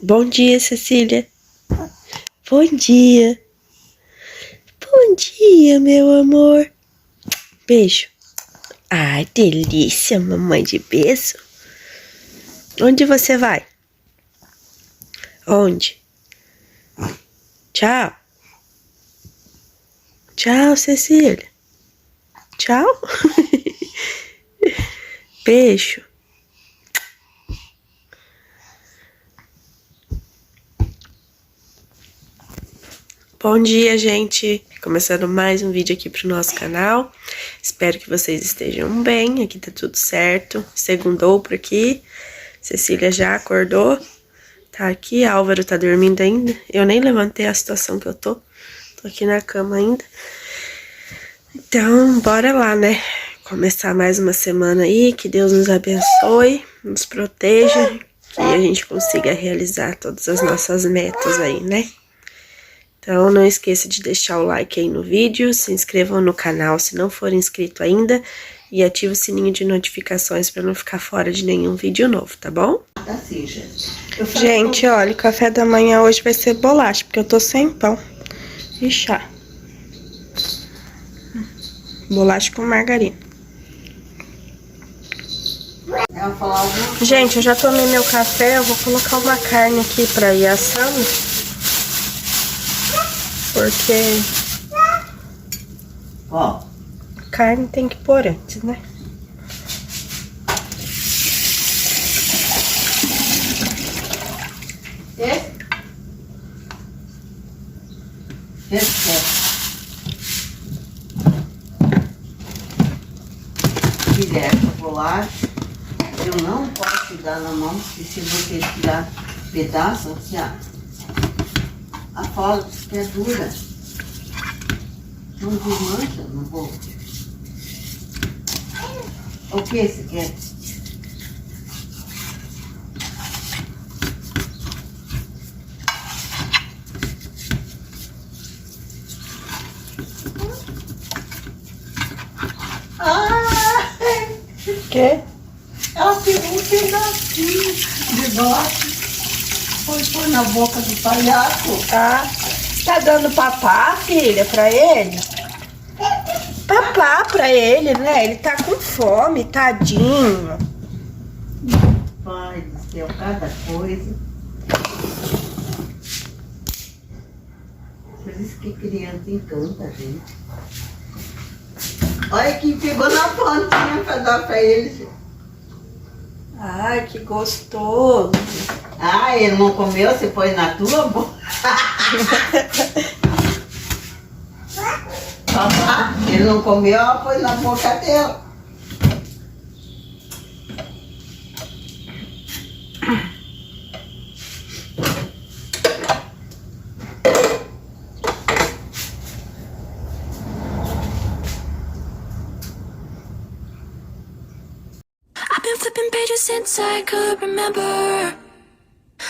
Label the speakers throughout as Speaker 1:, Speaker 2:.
Speaker 1: Bom dia, Cecília. Bom dia. Bom dia, meu amor. Beijo. Ai, delícia, mamãe de beijo. Onde você vai? Onde? Tchau. Tchau, Cecília. Tchau. Beijo. Bom dia, gente. Começando mais um vídeo aqui pro nosso canal. Espero que vocês estejam bem. Aqui tá tudo certo. Segundou por aqui. Cecília já acordou. Tá aqui. Álvaro tá dormindo ainda. Eu nem levantei a situação que eu tô. Tô aqui na cama ainda. Então, bora lá, né? Começar mais uma semana aí. Que Deus nos abençoe, nos proteja. Que a gente consiga realizar todas as nossas metas aí, né? Então, não esqueça de deixar o like aí no vídeo, se inscrevam no canal se não for inscrito ainda e ative o sininho de notificações para não ficar fora de nenhum vídeo novo, tá bom? Gente, olha, o café da manhã hoje vai ser bolacha, porque eu tô sem pão e chá. Bolacha com margarina. Gente, eu já tomei meu café, eu vou colocar uma carne aqui pra ir assando. Porque carne tem que pôr antes, né?
Speaker 2: Direto bolacha, eu não posso dar na mão, porque se você tirar pedaço, assim, a folha que é dura, não desmancha no bolo. O que você quer?
Speaker 1: O quê?
Speaker 2: Ela pegou um pedacinho de doce, foi pôr na boca do palhaço.
Speaker 1: Ah, tá dando papá, filha, pra ele? Papá pra ele, né? Ele tá com fome, tadinho.
Speaker 2: Pai do céu, cada coisa. Por isso que criança encanta a gente. Olha quem pegou na pontinha pra dar pra ele.
Speaker 1: Ai, que gostoso.
Speaker 2: Ah, ele não comeu? Você põe na tua boca? Papá, ele não comeu, ela põe na boca dela.
Speaker 3: I've been flipping pages since I could remember.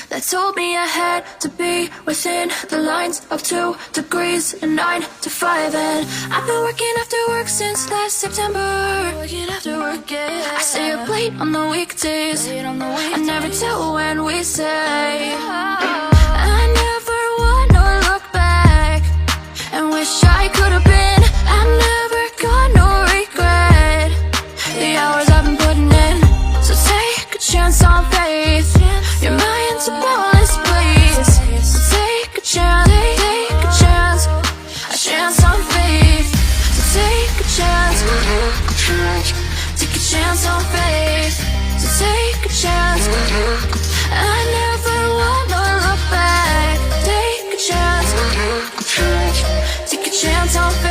Speaker 3: That told me I had to be within the lines of 2 degrees and 9 to 5. And I've been working after work since last September. Working after work, yeah. I stay up late on the weekdays. I never tell when we say. I never wanna look back and wish I could have been. I never got no regret. The hours I've been putting in. So take a chance on faith. Your mind's a bonus, please. So take a chance, a chance on faith. So take a chance on faith. So take a chance. I never wanna look back. Take a chance on faith. Take a chance on faith.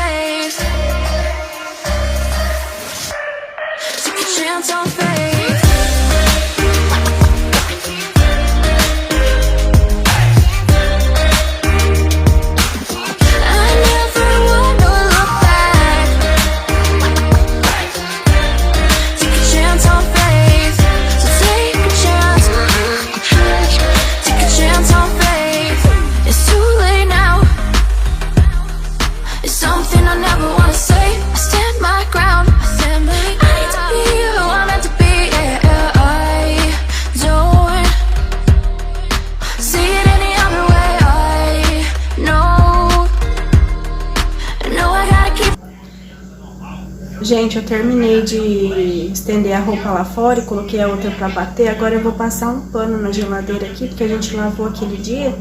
Speaker 1: Gente, eu terminei de estender a roupa lá fora e coloquei a outra pra bater. Agora eu vou passar um pano na geladeira aqui, porque a gente lavou aquele dia.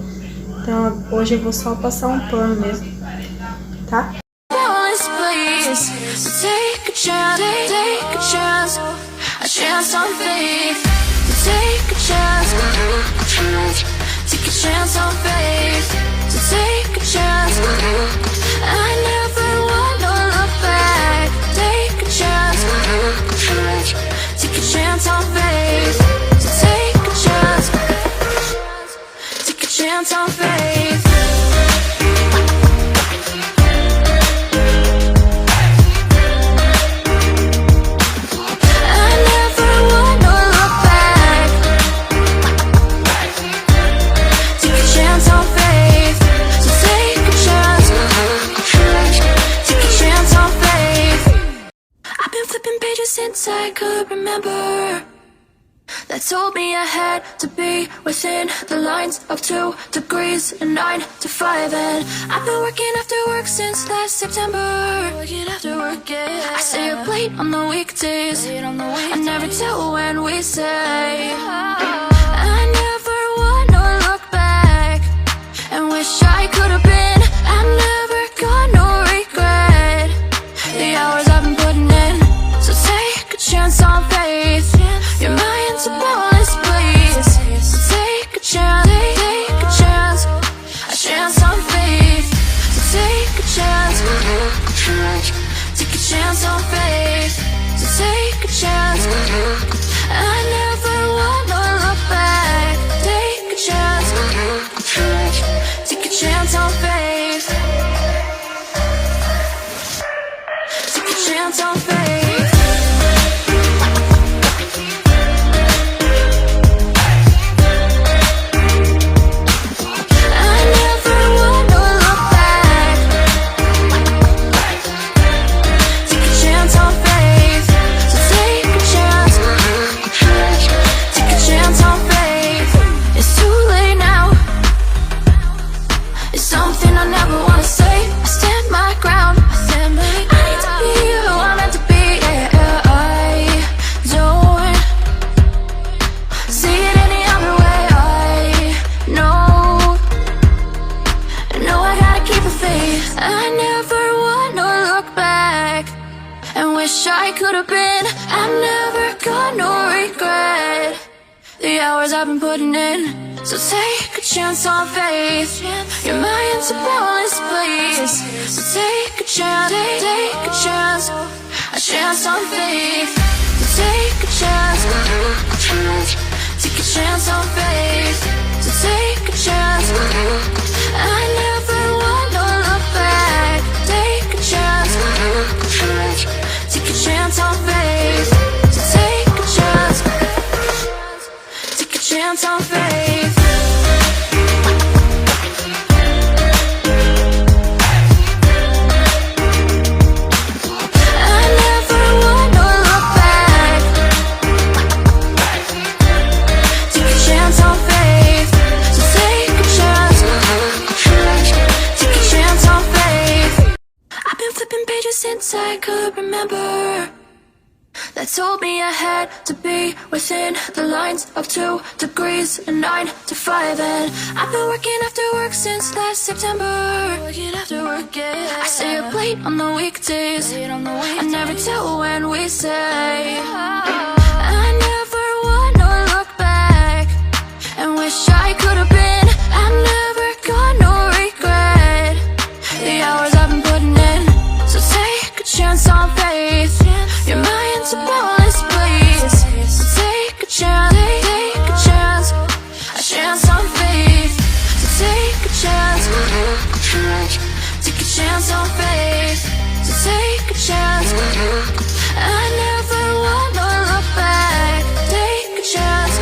Speaker 1: Então hoje eu vou só passar um pano mesmo, tá?
Speaker 3: On faith. I never wanna look back. Take a chance on faith. So take a chance. Take a chance on faith. I've been flipping pages since I could remember. That told me I had to be within the lines of 2 degrees and 9 to 5. And I've been working after work since last September. Working after work, yeah. I stay up late on the weekdays. I never tell when we say. I never wanna look back and wish I could have been. I've never got no regret. The hours I've been putting in. So take a chance on faith. Your mind's a bonus, please. So take a chance, take a chance. A chance on faith. So take a chance. Take a chance on faith. So take a chance. I never wanna look back. Take a chance. Take a chance on faith. Take a chance on faith. I could have been. I've never got no regret. The hours I've been putting in. So take a chance on faith. Your mind's a bonus, please. So take a chance, take a chance. A chance on faith. So take a chance. Take a chance on faith. So take a chance. I never wanna look back. Take a chance. Take a chance on faith. So take a chance. Take a chance on faith. I never wanna look back. Take a chance on faith. So take a chance. Take a chance on faith. I've been flipping pages since I could remember. That told me I had to be within the lines of 2 degrees and 9 to 5. And I've been working after work since last September. Working after work, yeah. I stay up late on the weekdays. I never tell when we say. I never wanna look back and wish I could have been. I've never got no regret. The hours I've been putting in. So take a chance on faith. Your mind's a bonus, please. So take a chance, take a chance. A chance on faith. So take a chance. Take a chance on faith. So take a chance. I never wanna look back. Take a chance.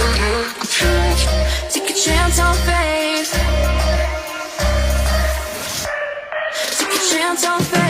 Speaker 3: Take a chance on faith. Take a chance on faith.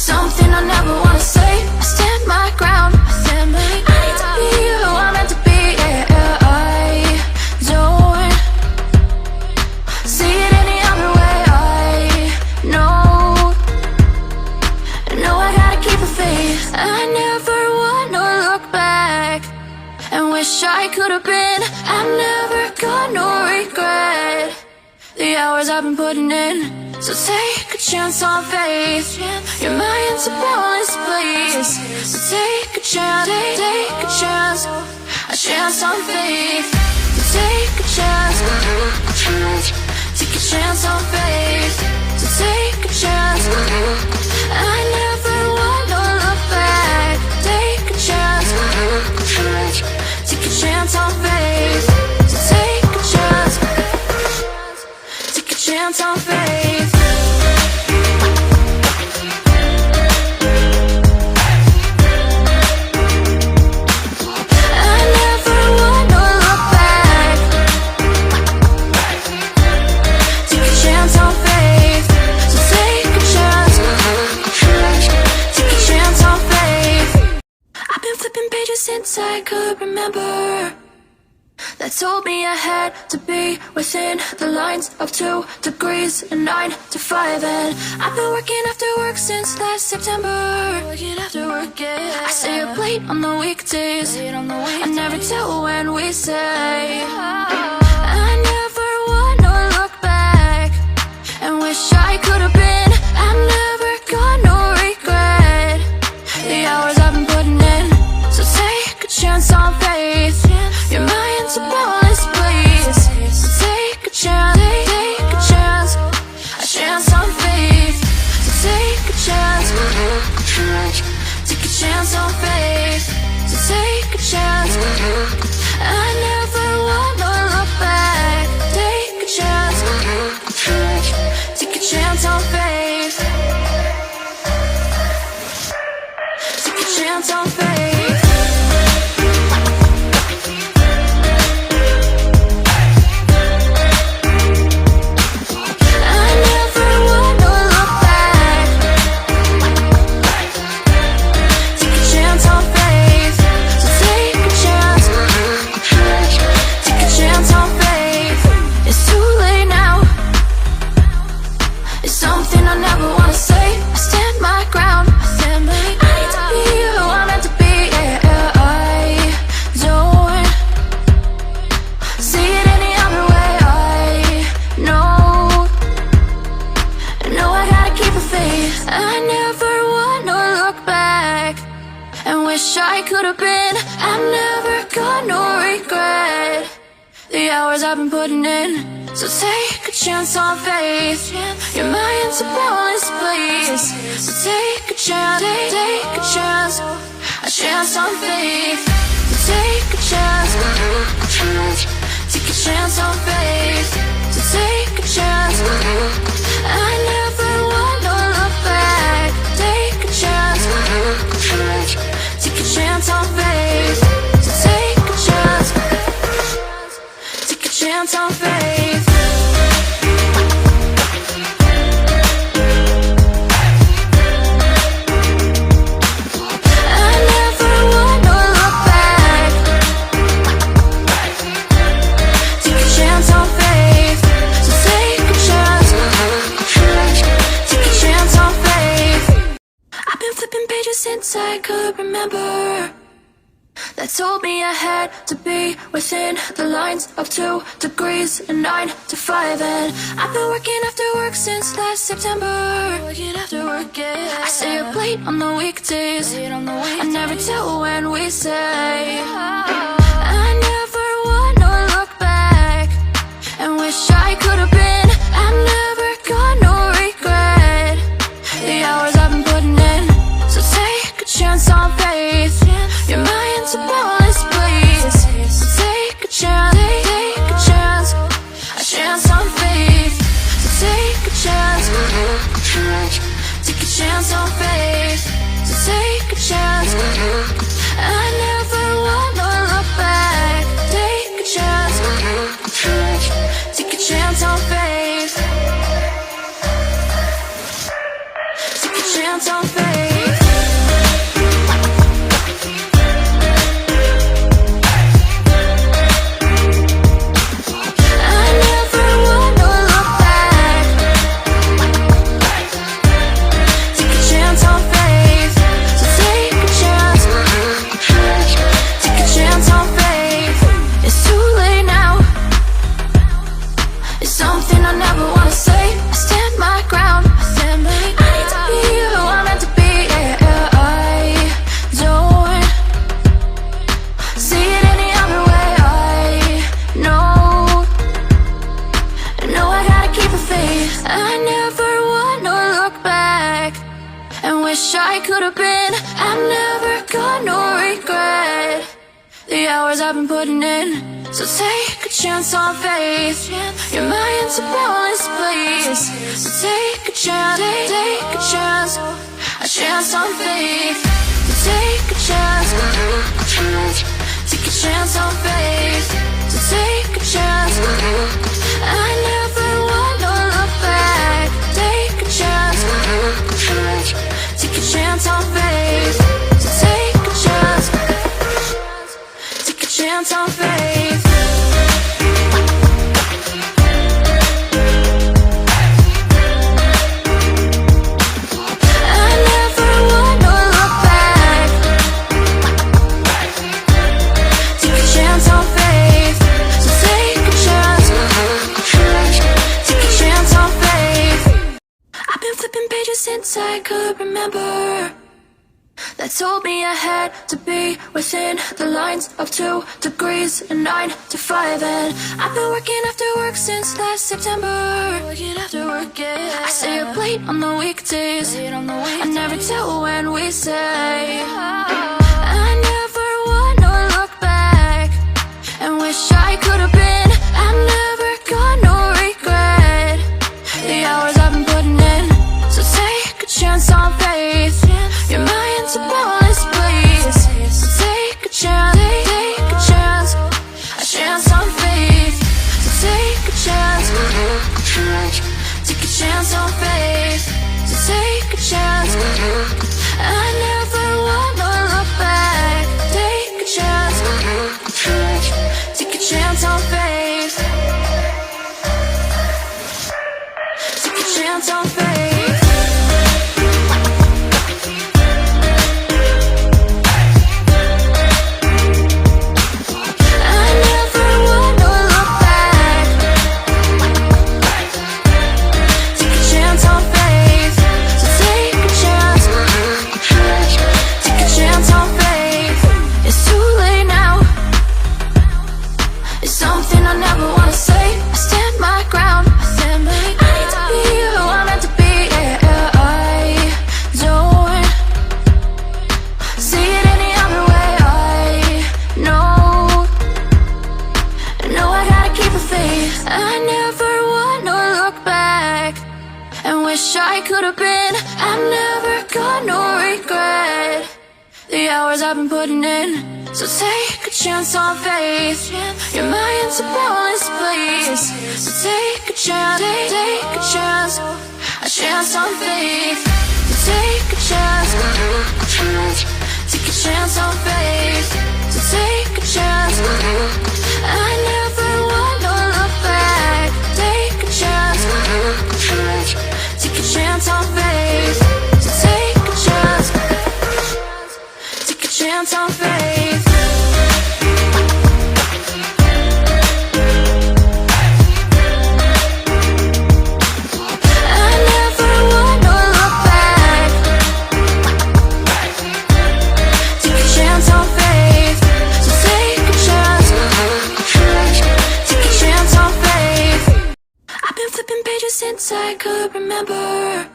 Speaker 3: something I never wanna say. I stand my ground. I need to be who I'm meant to be. Yeah, I don't see it any other way. I know I gotta keep the faith. I never wanna look back and wish I could have been. I'm never gonna regret the hours I've been putting in. So take a chance on faith. You're my inspirational place. So take a chance, take a chance on faith. So take a chance, take a chance on faith. So take a chance. I never wanna look back. Take a chance, take a chance on faith. So take a chance, take a chance on faith. I never wanna look back. Take a chance on faith. So take a chance, take a chance on faith. I've been flipping pages since I could remember, that told me I had to be within the lines of 2 degrees and 9 to 5. And I've been working after work since last September. Working after work, yeah. I stay up late on the weekdays. I never tell when we say. I never wanna look back and wish I could have been. I'm never gonna regret the hours I've been putting in. So take a chance on faith. You're my inspirational place. So take a chance, a chance on faith. So take a chance, take a chance on faith. So take a chance. I never wanna look back. Take a chance, take a chance on faith. Take a chance on faith. I never wanna look back. Take a chance on faith. So take a chance, take a chance on faith. It's too late now. It's something I never wanna say. I stand my ground. I need to be who I'm meant to be. Yeah, I don't see it any other way. I know I gotta keep the faith. I never wanna look back and wish I could have been. I'm never gonna regret the hours I've been putting in. So take a chance on faith. You're my inspirational place. So take a chance, take a chance on faith. So take a chance, take a chance on faith. So take a chance. I never wanna look back. Take a chance, take a chance on faith. So take a chance, take a chance on faith. I never wanna look back. Take a chance on faith. So take a chance, take a chance on faith. I've been flipping pages since I could remember, that told me I had to be within the lines of 2 degrees and 9 to 5. And I've been working after work since last September. Working after work, yeah. I stay up late on the weekdays. I never tell when we say. I never wanna look back and wish I could have been. I'm never gonna regret the hours I've been putting in. So take a chance on faith. You're my inspirational place. So take a chance, a chance on faith. So take a chance, take a chance on faith. So take a chance. I never wanna look back. chance on faith. I never wanna look back. Take a chance on faith. So take a chance. Take a chance on faith. It's too late now. It's something I never wanna say. I stand my ground. I need to be who I'm meant to be. Yeah, I don't see it any other way. I know I gotta keep the faith. I never wanna look back and wish I could have been. I'm never gonna regret the hours I've been putting in. So take a chance on faith. Your mind's a boundless place. So take a chance, take a chance on faith. So take a chance, take a chance on faith. So take a chance. I never wanna look back. Take a chance, take a chance on faith. So take a chance, take a chance on faith. I never wanna look back. Take a chance on faith. So take a chance, take a chance on faith. I've been flipping pages since I could remember. That told me I had to be within the lines of 2 degrees and 9 to 5. And I've been working after work since last September. Working after work, yeah. I stay up late on the weekdays. I never tell when we say. I never wanna look back and wish I could have been. I'm never gonna regret the hours I've been putting in. So take a chance on faith. Your mind's a boundless place. So take a chance, take a chance on faith. So take a chance, take a chance on faith. So take a chance. I never wanna look back. Take a chance, take a chance on faith. Take a chance on faith. I never wanna look back. Take a chance on faith. So take a chance, take a chance on faith. It's too late now. It's something I never wanna say. I stand my ground. I need to be who I'm meant to be. Yeah, I don't see it any other way. I know I gotta keep the faith. I never wanna look back and wish I could have been. I'm never gonna regret the hours I've been putting in. So take a chance on faith. Your mind's a boundless place. So take a chance, take a chance on faith. So take a chance, take a chance on faith. So take a chance. I never wanna look back. Take a chance, take a chance on faith. So take a chance, take a chance on faith. I never wanna look back. Take a chance on faith. So take a chance, take a chance on faith. I've been flipping pages since I could remember.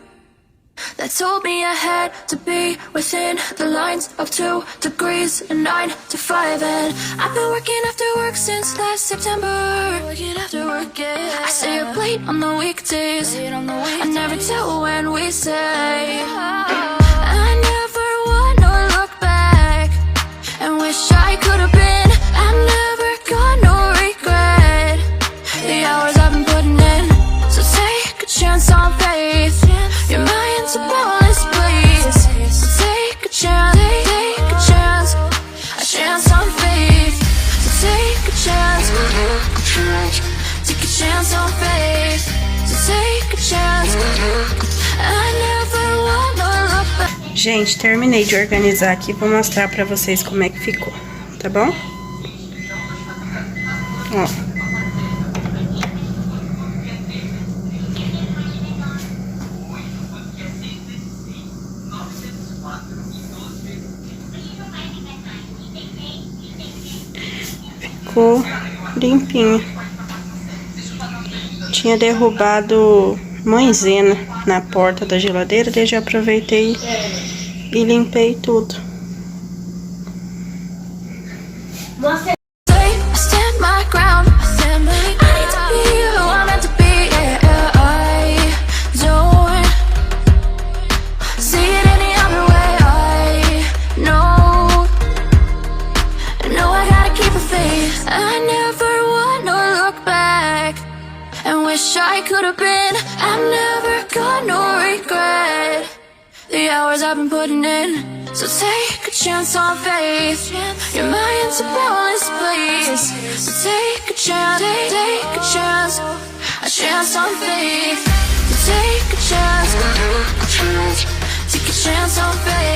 Speaker 3: That told me I had to be within the lines of 2 degrees and 9 to 5. And I've been working after work since last September. Working after work, yeah. I stay up late on the weekdays. I never tell when we say. I never wanna look back and wish I could have been. I'm never gonna regret the hours I've been putting in. So take a chance on faith. Your mind's a boundless place.
Speaker 1: Gente, terminei de organizar aqui, vou mostrar pra vocês como é que ficou, tá bom? Ó. Ficou limpinho. Tinha derrubado maisena na porta da geladeira, daí já aproveitei e limpei tudo.
Speaker 3: I stand my ground. I need to be who I'm meant to be. Yeah, I don't see it any other way. I know I gotta keep a faith. I never want to look back and wish I could have been. I've never got no regret the hours I've been putting in. So take a chance on faith. Your mind's a boundless place. So take a chance, take a chance on faith. So take a chance, take a chance on faith.